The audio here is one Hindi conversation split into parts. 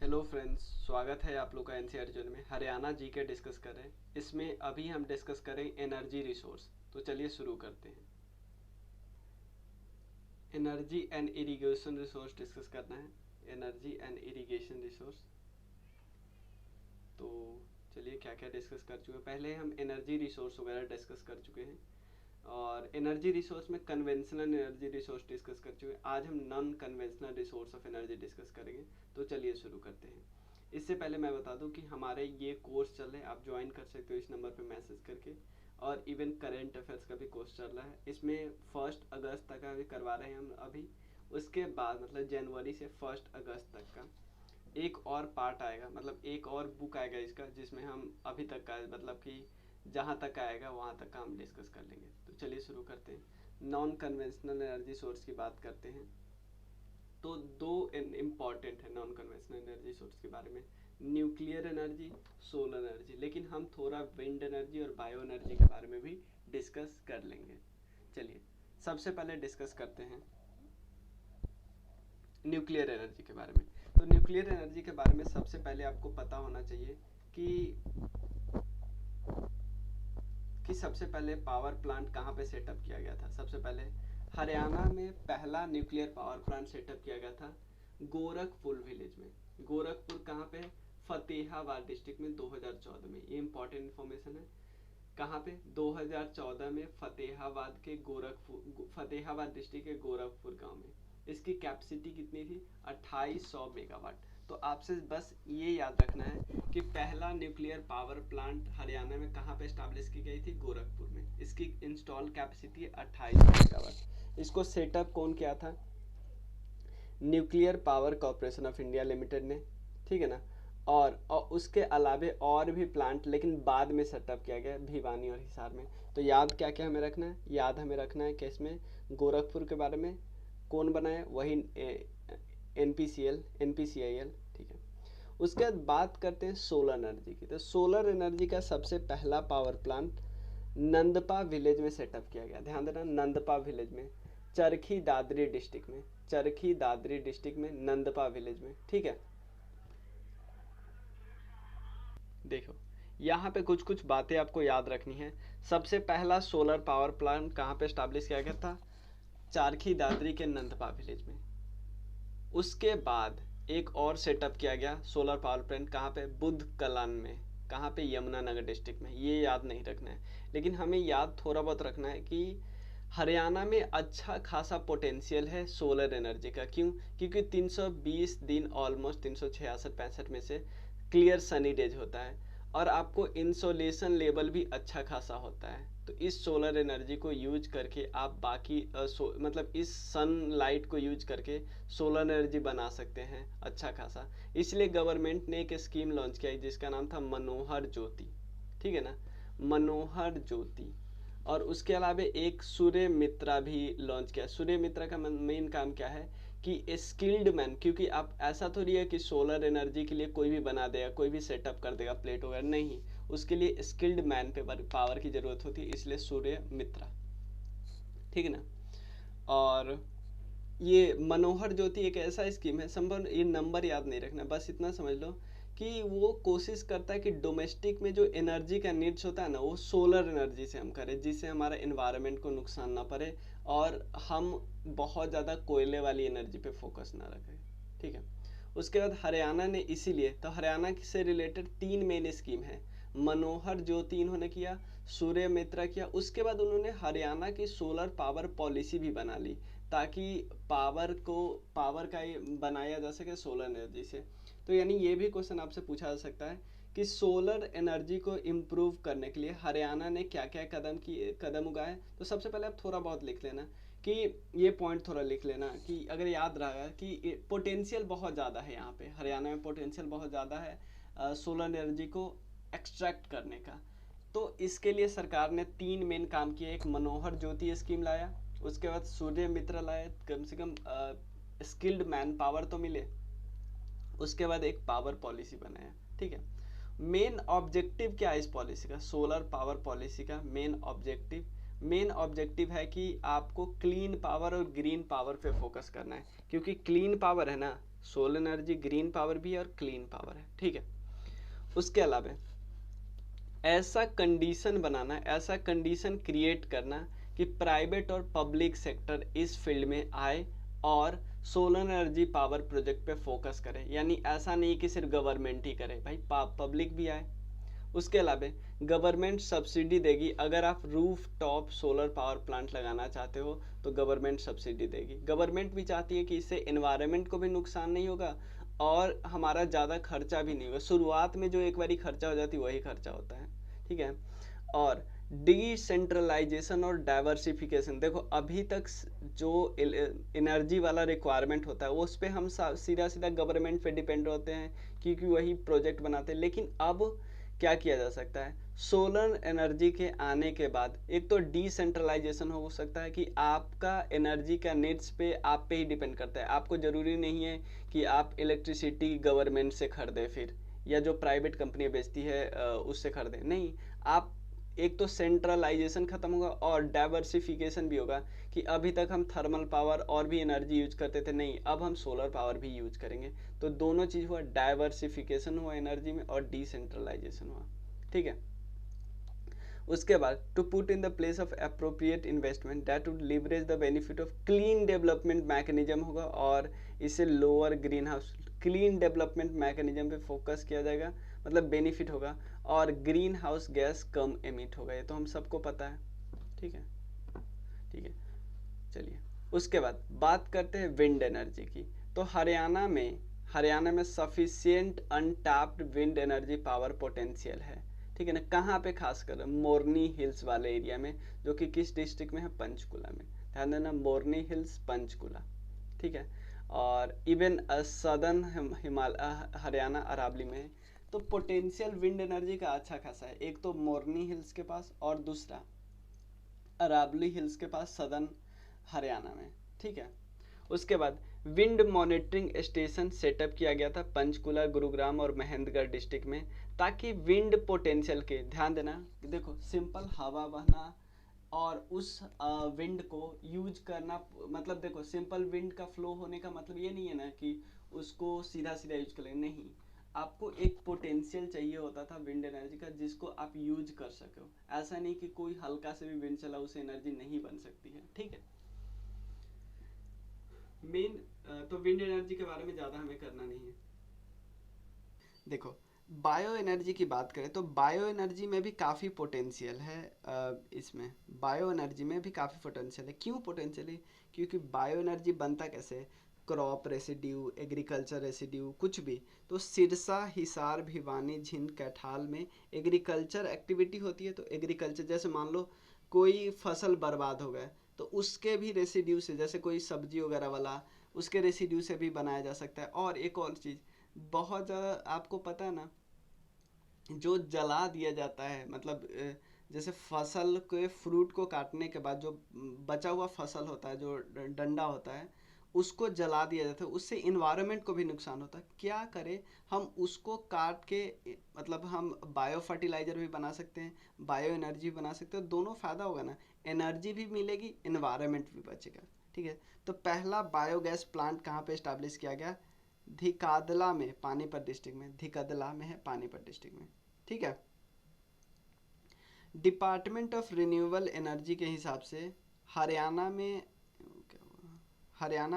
हेलो फ्रेंड्स, स्वागत है आप लोग का एनसीईआरटी जर्नी में। हरियाणा जीके डिस्कस कर रहे हैं। इसमें अभी हम डिस्कस करेंगे एनर्जी रिसोर्स। तो चलिए शुरू करते हैं। Energy and irrigation resource discuss करना है। Energy and irrigation resource. तो चलिए क्या क्या डिस्कस कर चुके हैं। पहले हम एनर्जी रिसोर्स वगैरह डिस्कस कर चुके हैं और एनर्जी रिसोर्स में कन्वेंशनल एनर्जी रिसोर्स डिस्कस कर चुके हैं। आज हम non conventional resource of energy discuss करेंगे। तो चलिए शुरू करते हैं। इससे पहले मैं बता दूं कि हमारे ये कोर्स चल रहे हैं, आप ज्वाइन कर सकते हो इस नंबर पे मैसेज करके। और इवन करेंट अफेयर्स का भी कोर्स चल रहा है। इसमें 1 अगस्त तक का भी करवा रहे हैं हम अभी। उसके बाद मतलब जनवरी से 1 अगस्त तक का एक और पार्ट आएगा, मतलब एक और बुक आएगा इसका, जिसमें हम अभी तक का मतलब कि जहाँ तक आएगा वहाँ तक का हम डिस्कस कर लेंगे। तो चलिए शुरू करते हैं। नॉन कन्वेंशनल एनर्जी सोर्स की बात करते हैं। तो दो इम्पॉर्टेंट है नॉन कन्वेंशनल एनर्जी सोर्स के बारे में, न्यूक्लियर एनर्जी, सोलर एनर्जी। लेकिन हम थोड़ा विंड एनर्जी और बायो एनर्जी के बारे में भी डिस्कस कर लेंगे। चलिए सबसे पहले डिस्कस करते हैं न्यूक्लियर एनर्जी के बारे में। तो न्यूक्लियर एनर्जी के बारे में सबसे पहले आपको पता होना चाहिए कि सबसे पहले पावर प्लांट कहाँ पे सेटअप किया गया था। सबसे पहले हरियाणा में पहला न्यूक्लियर पावर प्लांट सेटअप किया गया था गोरखपुर विलेज में। गोरखपुर कहाँ पे? फतेहाबाद डिस्ट्रिक्ट में 2014 में। ये इंपॉर्टेंट इन्फॉर्मेशन है। कहाँ पे? 2014 में फतेहाबाद डिस्ट्रिक्ट के गोरखपुर गांव में। इसकी कैपेसिटी कितनी थी? 2800 मेगावाट। तो आपसे बस ये याद रखना है कि पहला न्यूक्लियर पावर प्लांट हरियाणा में कहाँ पे स्टैब्लिश की गई थी? गोरखपुर में। इसकी इंस्टॉल कैपेसिटी है 2800 मेगावाट। इसको सेटअप कौन किया था? Nuclear power corporation of India limited ने, ठीक है ना। और उसके अलावे और भी प्लांट लेकिन बाद में सेटअप किया गया भिवानी और हिसार में। तो याद क्या क्या हमें रखना है? याद हमें रखना है कि इसमें गोरखपुर के बारे में कौन बनाया? वही NPCIL, ठीक है। उसके बाद बात करते हैं सोलर एनर्जी की। तो सोलर एनर्जी का सबसे पहला पावर प्लांट नंदपा विलेज में सेटअप किया गया। ध्यान देना, नंदपा विलेज में, चरखी दादरी डिस्ट्रिक्ट में, चरखी दादरी डिस्ट्रिक्ट में, नंदपा विलेज में, ठीक है। देखो यहाँ पे कुछ कुछ बातें आपको याद रखनी है। सबसे पहला सोलर पावर प्लांट कहाँ पे स्टैब्लिश किया गया था? चारखी दादरी के नंदपा विलेज में। उसके बाद एक और सेटअप किया गया सोलर पावर प्लांट कहाँ पे? बुद्ध कलान में। कहाँ पे? यमुनानगर डिस्ट्रिक्ट में। ये याद नहीं रखना है, लेकिन हमें याद थोड़ा बहुत रखना है कि हरियाणा में अच्छा खासा पोटेंशियल है सोलर एनर्जी का। क्यों? क्योंकि 320 दिन ऑलमोस्ट 366-65 में से क्लियर सनी डेज होता है और आपको इंसोलेशन लेवल भी अच्छा खासा होता है। तो इस सोलर एनर्जी को यूज करके आप बाकी मतलब इस सनलाइट को यूज करके सोलर एनर्जी बना सकते हैं अच्छा खासा। इसलिए गवर्नमेंट ने एक स्कीम लॉन्च किया जिसका नाम था मनोहर ज्योति, ठीक है ना, मनोहर ज्योति। और उसके अलावा एक सूर्य मित्रा भी लॉन्च किया। सूर्य मित्रा का मेन काम क्या है कि स्किल्ड मैन, क्योंकि आप ऐसा थोड़ी है कि सोलर एनर्जी के लिए कोई भी बना देगा, कोई भी सेटअप कर देगा प्लेट वगैरह, नहीं। उसके लिए स्किल्ड मैन पे पावर की जरूरत होती है, इसलिए सूर्य मित्रा, ठीक है ना। और ये मनोहर ज्योति एक ऐसा स्कीम है, संभव ये नंबर याद नहीं रखना, बस इतना समझ लो कि वो कोशिश करता है कि डोमेस्टिक में जो एनर्जी का नीड्स होता है ना, वो सोलर एनर्जी से हम करें, जिससे हमारा एनवायरनमेंट को नुकसान ना पड़े और हम बहुत ज़्यादा कोयले वाली एनर्जी पे फोकस ना रखें, ठीक है। उसके बाद हरियाणा ने इसीलिए, तो हरियाणा से रिलेटेड 3 मेन स्कीम है। मनोहर ज्योति इन्होंने किया, सूर्य मित्रा किया, उसके बाद उन्होंने हरियाणा की सोलर पावर पॉलिसी भी बना ली ताकि पावर का बनाया जा सके सोलर एनर्जी से। तो यानी ये भी क्वेश्चन आपसे पूछा जा सकता है कि सोलर एनर्जी को इम्प्रूव करने के लिए हरियाणा ने क्या क्या कदम उगाए। तो सबसे पहले आप थोड़ा बहुत लिख लेना कि ये पॉइंट थोड़ा लिख लेना कि अगर याद रहा कि पोटेंशियल बहुत ज़्यादा है यहाँ पे, हरियाणा में पोटेंशियल बहुत ज़्यादा है सोलर एनर्जी को एक्सट्रैक्ट करने का। तो इसके लिए सरकार ने 3 मेन काम किए। एक मनोहर ज्योति स्कीम लाया, उसके बाद सूर्य मित्र लाया, कम से कम स्किल्ड मैन पावर तो मिले, उसके बाद एक पावर पॉलिसी बनाया, ठीक है। मेन ऑब्जेक्टिव क्या है इस पॉलिसी का? सोलर पावर पॉलिसी का मेन ऑब्जेक्टिव है कि आपको क्लीन पावर और ग्रीन पावर पे फोकस करना है, क्योंकि क्लीन पावर है ना, सोलर एनर्जी ग्रीन पावर भी है और क्लीन पावर है, ठीक है। उसके अलावा ऐसा कंडीशन बनाना, ऐसा कंडीशन क्रिएट करना कि प्राइवेट और पब्लिक सेक्टर इस फील्ड में आए और सोलर एनर्जी पावर प्रोजेक्ट पे फोकस करे। यानी ऐसा नहीं कि सिर्फ गवर्नमेंट ही करे, भाई पब्लिक भी आए। उसके अलावा गवर्नमेंट सब्सिडी देगी, अगर आप roof top solar power plant लगाना चाहते हो तो गवर्नमेंट सब्सिडी देगी। गवर्नमेंट भी चाहती है कि इससे एनवायरनमेंट को भी नुकसान नहीं होगा और हमारा ज़्यादा खर्चा भी नहीं होगा। शुरुआत में जो एक बारी खर्चा हो जाती है वही खर्चा होता है, ठीक है। और डिसेंट्रलाइजेशन और डाइवर्सिफिकेशन, देखो अभी तक जो एनर्जी वाला रिक्वायरमेंट होता है उस पर हम सीधा सीधा गवर्नमेंट पे डिपेंड होते हैं क्योंकि वही प्रोजेक्ट बनाते हैं। लेकिन अब क्या किया जा सकता है, सोलर एनर्जी के आने के बाद एक तो डिसेंट्रलाइजेशन हो सकता है कि आपका एनर्जी का नीड्स पे आप पे ही डिपेंड करता है। आपको ज़रूरी नहीं है कि आप इलेक्ट्रिसिटी गवर्नमेंट से खरीदें फिर, या जो प्राइवेट कंपनी बेचती है उससे खरीदें, नहीं। आप एक तो सेंट्रलाइजेशन खत्म होगा और डाइवर्सिफिकेशन भी होगा कि अभी तक हम थर्मल पावर और भी एनर्जी यूज करते थे, नहीं अब हम सोलर पावर भी यूज करेंगे। तो दोनों चीज़ हुआ, डाइवर्सिफिकेशन हुआ एनर्जी में और डिसेंट्रलाइजेशन हुआ, ठीक है। उसके बाद to put in the place of appropriate investment that would leverage the benefit of clean development mechanism होगा और इससे lower greenhouse, clean development mechanism पे फोकस किया जाएगा, मतलब बेनिफिट होगा और ग्रीन हाउस गैस कम एमिट होगा। ये तो हम सबको पता है, ठीक है, ठीक है। चलिए उसके बाद बात करते हैं विंड एनर्जी की। तो हरियाणा में sufficient untapped wind energy power potential है, ठीक है ना। कहाँ पे, खासकर मोरनी हिल्स वाले एरिया में, जो कि किस डिस्ट्रिक्ट में है, पंचकुला में। ध्यान देना, मोरनी हिल्स पंचकुला, ठीक है। और इवन सदर्न हरियाणा अरावली में है। तो पोटेंशियल विंड एनर्जी का अच्छा खासा है, एक तो मोरनी हिल्स के पास और दूसरा अरावली हिल्स के पास सदर्न हरियाणा में, ठीक है। उसके बाद विंड मॉनिटरिंग स्टेशन सेटअप किया गया था पंचकुला, गुरुग्राम और महेंद्रगढ़ डिस्ट्रिक्ट में, ताकि विंड पोटेंशियल के, ध्यान देना, देखो सिंपल हवा बहना और उस विंड को यूज करना, मतलब देखो सिंपल विंड का फ्लो होने का मतलब ये नहीं है ना कि उसको सीधा सीधा यूज कर लेंगे, नहीं। आपको एक पोटेंशियल चाहिए होता था विंड एनर्जी का जिसको आप यूज कर सको। ऐसा नहीं कि कोई हल्का से भी विंड चला उससे एनर्जी नहीं बन सकती है, ठीक है। मेन तो विंड एनर्जी के बारे में ज़्यादा हमें करना नहीं है। देखो बायो एनर्जी की बात करें तो बायो एनर्जी में भी काफ़ी पोटेंशियल है। इसमें बायो एनर्जी में भी काफ़ी पोटेंशियल है। क्यों पोटेंशियल है? क्योंकि बायो एनर्जी बनता कैसे, क्रॉप रेसिड्यू, एग्रीकल्चर रेसिड्यू, कुछ भी। तो सिरसा, हिसार, भिवानी, झिंद, कैठाल में एग्रीकल्चर एक्टिविटी होती है। तो एग्रीकल्चर, जैसे मान लो कोई फसल बर्बाद हो गया तो उसके भी रेसिड्यू से, जैसे कोई सब्जी वगैरह वाला, उसके रेसिड्यू से भी बनाया जा सकता है। और एक और चीज़ बहुत ज़्यादा आपको पता है ना, जो जला दिया जाता है, मतलब जैसे फसल के फ्रूट को काटने के बाद जो बचा हुआ फसल होता है, जो डंडा होता है, उसको जला दिया जाता है, उससे इन्वायरमेंट को भी नुकसान होता है। क्या करें, हम उसको काट के, मतलब हम बायो फर्टिलाइजर भी बना सकते हैं, बायो एनर्जी बना सकते हैं, दोनों फ़ायदा होगा ना, एनर्जी भी मिलेगी, इन्वायरमेंट भी बचेगा, ठीक है। तो पहला बायोगैस प्लांट कहाँ पे इस्टेब्लिश किया गया, धिकादला में, पानीपत डिस्ट्रिक्ट में, धिकदला में है पानीपत डिस्ट्रिक्ट में, ठीक है। डिपार्टमेंट ऑफ रिन्यूएबल एनर्जी के हिसाब से हरियाणा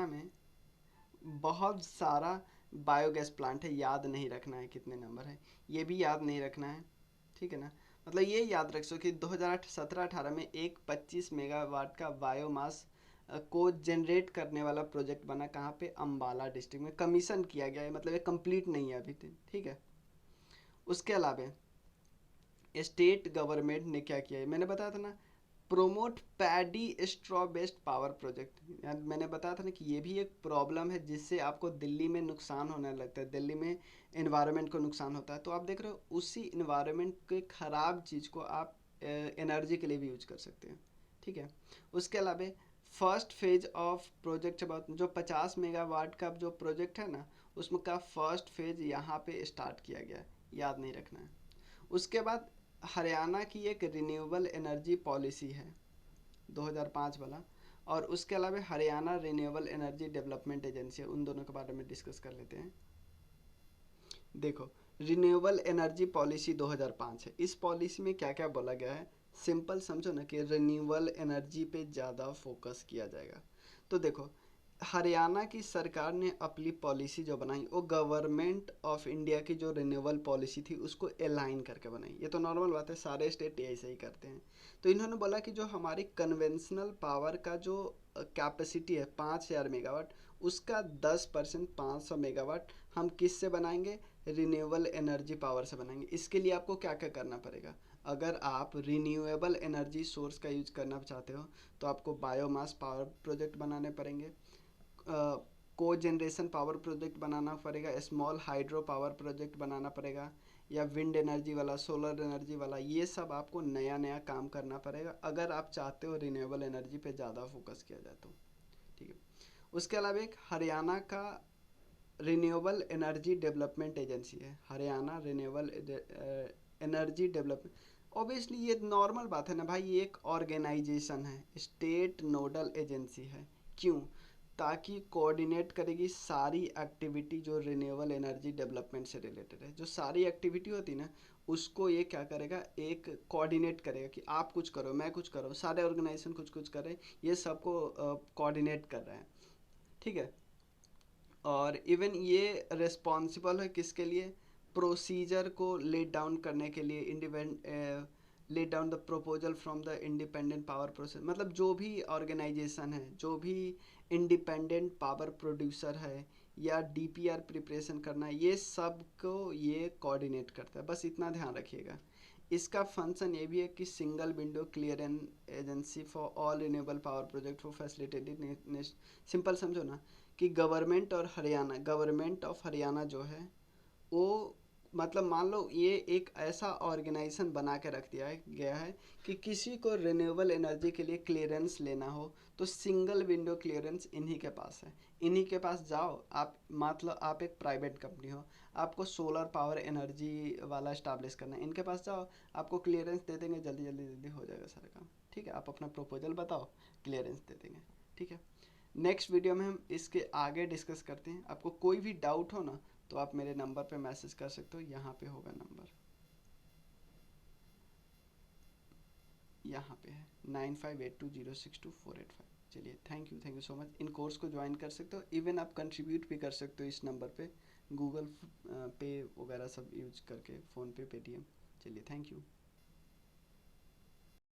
में बहुत सारा बायोगैस प्लांट है। याद नहीं रखना है कितने नंबर है, ये भी याद नहीं रखना है, ठीक है ना। मतलब ये याद रख सो कि 2017-18 में एक 25 मेगावाट का बायोमास को जनरेट करने वाला प्रोजेक्ट बना, कहाँ पे, अम्बाला डिस्ट्रिक्ट में, कमीशन किया गया है, मतलब ये कंप्लीट नहीं है अभी तक, ठीक है। उसके अलावा स्टेट गवर्नमेंट ने क्या किया है, मैंने बताया था ना, promote paddy straw based power project. मैंने बताया था ना कि ये भी एक प्रॉब्लम है जिससे आपको दिल्ली में नुकसान होने लगता है, दिल्ली में इन्वायरमेंट को नुकसान होता है। तो आप देख रहे हो उसी इन्वायरमेंट के ख़राब चीज़ को आप एनर्जी के लिए भी यूज कर सकते हैं, ठीक है। उसके अलावा फर्स्ट फेज ऑफ प्रोजेक्ट जो 50 मेगावाट का जो प्रोजेक्ट है ना, उसमें का फर्स्ट फेज यहाँ पे स्टार्ट किया गया है, याद नहीं रखना है। उसके बाद हरियाणा की एक रिन्यूएबल एनर्जी पॉलिसी है 2005 वाला, और उसके अलावा Haryana renewable energy development agency है, उन दोनों के बारे में डिस्कस कर लेते हैं। देखो, रिन्यूएबल एनर्जी पॉलिसी 2005 है। इस पॉलिसी में क्या क्या बोला गया है, सिंपल समझो ना कि रिन्यूएबल एनर्जी पे ज़्यादा फोकस किया जाएगा। तो देखो, हरियाणा की सरकार ने अपनी पॉलिसी जो बनाई वो गवर्नमेंट ऑफ इंडिया की जो रिन्यूएबल पॉलिसी थी उसको अलाइन करके बनाई। ये तो नॉर्मल बात है, सारे स्टेट ऐसे ही करते हैं। तो इन्होंने बोला कि जो हमारी कन्वेंशनल पावर का जो कैपेसिटी है 5,000 मेगावाट, उसका 10% 500 मेगावाट हम किस से बनाएंगे, रिन्यूएबल एनर्जी पावर से बनाएंगे। इसके लिए आपको क्या क्या करना पड़ेगा, अगर आप रिन्यूएबल एनर्जी सोर्स का यूज करना चाहते हो तो आपको बायोमास पावर प्रोजेक्ट बनाने पड़ेंगे, को जनरेशन पावर प्रोजेक्ट बनाना पड़ेगा, स्मॉल हाइड्रो पावर प्रोजेक्ट बनाना पड़ेगा, या विंड एनर्जी वाला, सोलर एनर्जी वाला, ये सब आपको नया नया काम करना पड़ेगा अगर आप चाहते हो रिन्यूएबल एनर्जी पे ज़्यादा फोकस किया जाए तो। ठीक है। उसके अलावा एक हरियाणा का रिन्यूएबल एनर्जी डेवलपमेंट एजेंसी है, Haryana renewable energy development. Obviously ये नॉर्मल बात है ना भाई, ये एक ऑर्गेनाइजेशन है, स्टेट नोडल एजेंसी है। क्यों, ताकि कोऑर्डिनेट करेगी सारी एक्टिविटी जो रिन्यूएबल एनर्जी डेवलपमेंट से रिलेटेड है। जो सारी एक्टिविटी होती ना उसको ये क्या करेगा, एक कोऑर्डिनेट करेगा कि आप कुछ करो, मैं कुछ करो, सारे ऑर्गेनाइजेशन कुछ कुछ करें, ये सबको कोऑर्डिनेट कर रहे हैं। ठीक है। और इवन ये रिस्पॉन्सिबल है किसके लिए, प्रोसीजर को लेट डाउन करने के लिए, independent let down the proposal from the independent power process. मतलब जो भी ऑर्गेनाइजेशन है, जो भी इंडिपेंडेंट पावर प्रोड्यूसर है या डीपीआर प्रिपरेशन करना है, ये सब को ये कोऑर्डिनेट करता है। बस इतना ध्यान रखिएगा। इसका फंक्शन ये भी है कि single window clearance agency for all renewable power project for facilitated. Simple समझो ना कि गवर्नमेंट ऑफ हरियाणा जो है वो, मतलब मान लो ये एक ऐसा ऑर्गेनाइजेशन बना के रख दिया है गया है कि किसी को रिन्यूएबल एनर्जी के लिए क्लियरेंस लेना हो तो सिंगल विंडो क्लियरेंस इन्हीं के पास है। इन्हीं के पास जाओ आप, मतलब आप एक प्राइवेट कंपनी हो, आपको सोलर पावर एनर्जी वाला इस्टाब्लिश करना है, इनके पास जाओ, आपको क्लियरेंस दे देंगे, जल्दी जल्दी जल्दी हो जाएगा सारा काम। ठीक है, आप अपना प्रपोजल बताओ, क्लियरेंस दे देंगे। ठीक है। नेक्स्ट वीडियो में हम इसके आगे डिस्कस करते हैं। आपको कोई भी डाउट हो ना तो आप मेरे नंबर पे मैसेज कर सकते हो, यहाँ पे होगा नंबर, यहाँ पे है 9582062485। चलिए, thank you so much. In course को ज्वाइन कर सकते हो, इवन आप कंट्रीब्यूट भी कर सकते हो इस नंबर पे, गूगल पे वगैरह सब यूज करके, फ़ोन पे, पेटीएम। चलिए, थैंक यू।